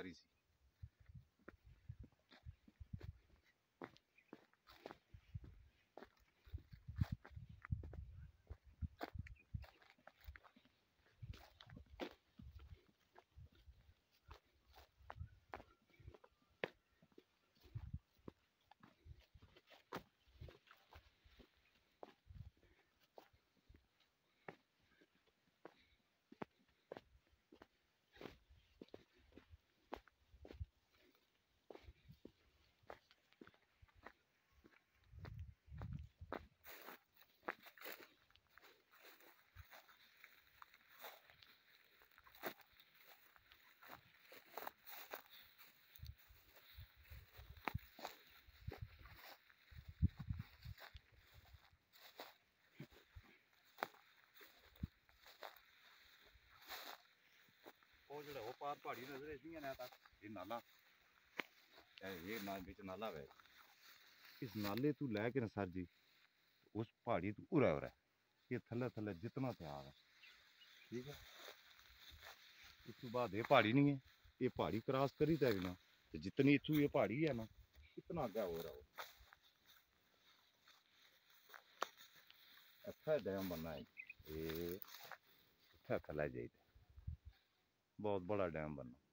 सारी सी। वो पार पहाड़ी नजर इतनी है तक ये नाला ये नाला है। इस नाले तू लैके ना सर जी उस पहाड़ी तू उरा उरा ये थले थले जितना तैयार है ठीक है। उसके बाद ये पहाड़ी नहीं है ये पहाड़ी क्रॉस करी तक ना तो जितनी इतू ये पहाड़ी है ना इतना आगे हो रहा हो। अच्छा डैम बनना है ये अच्छा थला जाइए बहुत बड़ा डैम बनना।